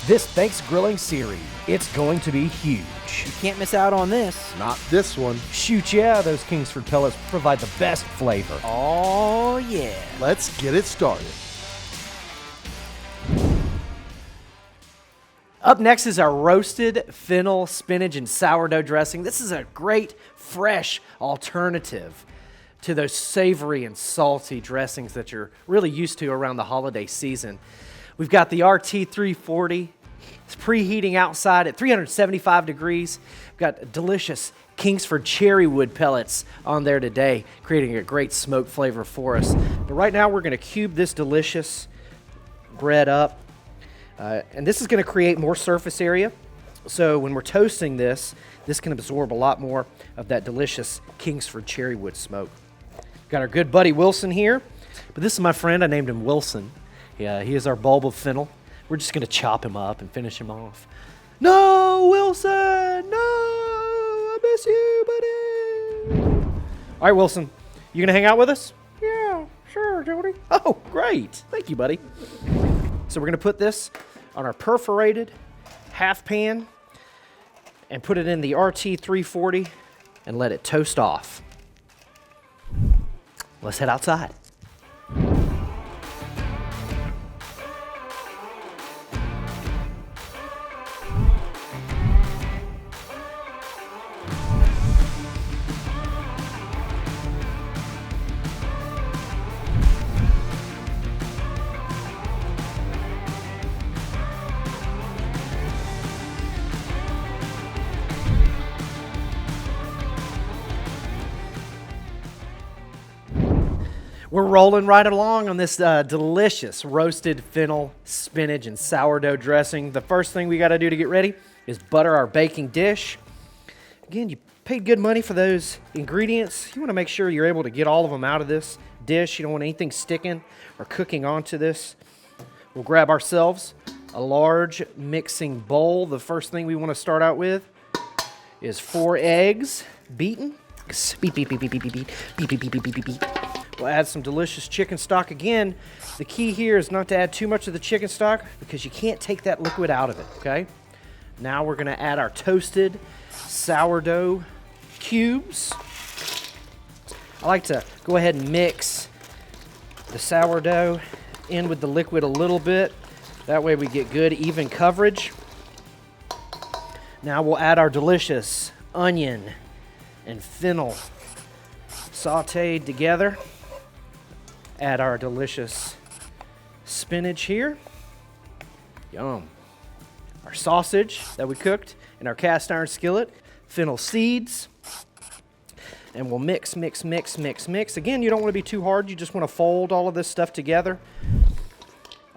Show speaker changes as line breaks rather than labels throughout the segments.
This Thanksgrilling series, it's going to be huge.
You can't miss out on this.
Not this one.
Shoot, yeah, those Kingsford Pellets provide the best flavor.
Oh, yeah.
Let's get it started.
Up next is our roasted fennel, spinach, and sourdough dressing. This is a great, fresh alternative to those savory and salty dressings that you're really used to around the holiday season. We've got the RT340. It's preheating outside at 375 degrees. We've got delicious Kingsford cherry wood pellets on there today, creating a great smoke flavor for us. But right now we're going to cube this delicious bread up. And this is going to create more surface area. So when we're toasting this can absorb a lot more of that delicious Kingsford cherry wood smoke. Got our good buddy Wilson here. But this is my friend. I named him Wilson. Yeah, he is our bulb of fennel. We're just going to chop him up and finish him off. No, Wilson! No! I miss you, buddy! All right, Wilson. You going to hang out with us? Yeah, sure, Jody. Oh, great. Thank you, buddy. So we're going to put this on our perforated half pan and put it in the RT340 and let it toast off. Let's head outside. We're rolling right along on this delicious roasted fennel, spinach, and sourdough dressing. The first thing we got to do to get ready is butter our baking dish. Again, you paid good money for those ingredients. You want to make sure you're able to get all of them out of this dish. You don't want anything sticking or cooking onto this. We'll grab ourselves a large mixing bowl. The first thing we want to start out with is 4 eggs beaten. Beat, beat, beat, beat, beat, beat, beat, beat, beat, beat, beat, beat, beat. We'll add some delicious chicken stock. Again, the key here is not to add too much of the chicken stock because you can't take that liquid out of it, okay? Now we're going to add our toasted sourdough cubes. I like to go ahead and mix the sourdough in with the liquid a little bit. That way we get good, even coverage. Now we'll add our delicious onion and fennel sauteed together. Add our delicious spinach here. Yum. Our sausage that we cooked in our cast iron skillet. Fennel seeds. And we'll mix, mix, mix, mix, mix. Again, you don't want to be too hard. You just want to fold all of this stuff together.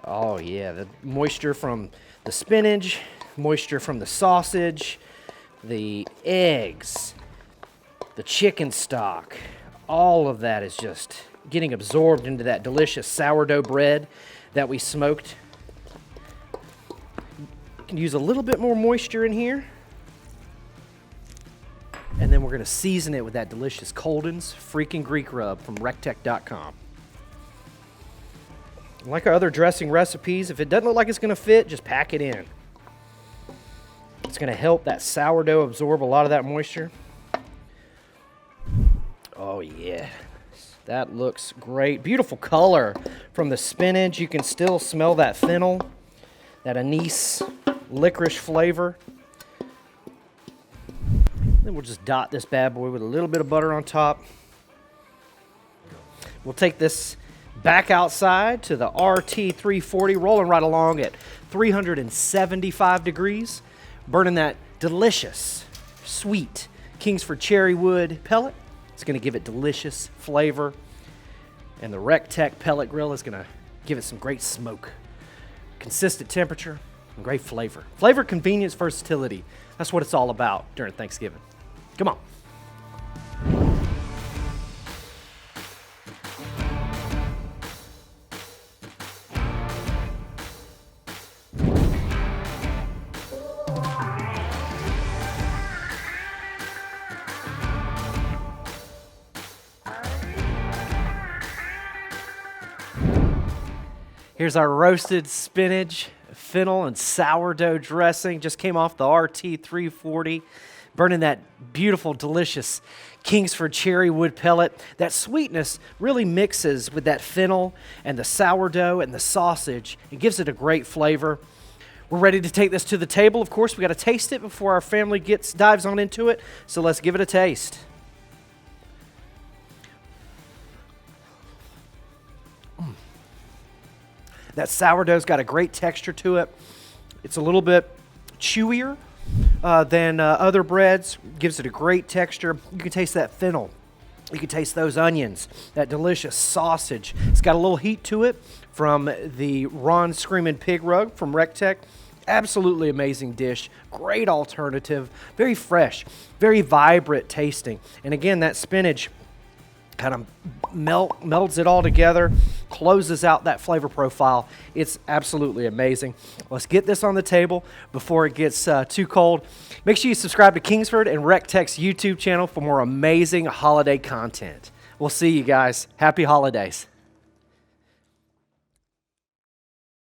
Oh, yeah. The moisture from the spinach, moisture from the sausage, the eggs, the chicken stock. All of that is just getting absorbed into that delicious sourdough bread that we smoked. You can use a little bit more moisture in here. And then we're going to season it with that delicious Colden's Freakin Greek rub from recteq.com. Like our other dressing recipes, if it doesn't look like it's going to fit, just pack it in. It's going to help that sourdough absorb a lot of that moisture. Oh, yeah. That looks great. Beautiful color from the spinach. You can still smell that fennel, that anise licorice flavor. Then we'll just dot this bad boy with a little bit of butter on top. We'll take this back outside to the RT340, rolling right along at 375 degrees, burning that delicious, sweet Kingsford cherry wood pellet. It's going to give it delicious flavor. And the recteq pellet grill is going to give it some great smoke. Consistent temperature and great flavor. Flavor, convenience, versatility. That's what it's all about during Thanksgiving. Come on. Here's our roasted spinach fennel and sourdough dressing. Just came off the RT 340. Burning that beautiful, delicious Kingsford cherry wood pellet. That sweetness really mixes with that fennel and the sourdough and the sausage. It gives it a great flavor. We're ready to take this to the table. Of course, we got to taste it before our family dives on into it. So let's give it a taste. That sourdough's got a great texture to it. It's a little bit chewier than other breads. Gives it a great texture. You can taste that fennel. You can taste those onions, that delicious sausage. It's got a little heat to it from the Ron Screamin pig rug from recteq. Absolutely amazing dish. Great alternative. Very fresh. Very vibrant tasting. And again, that spinach kind of melds it all together, closes out that flavor profile. It's absolutely amazing. Let's get this on the table before it gets too cold. Make sure you subscribe to Kingsford and recteq's YouTube channel for more amazing holiday content. We'll see you guys. Happy holidays.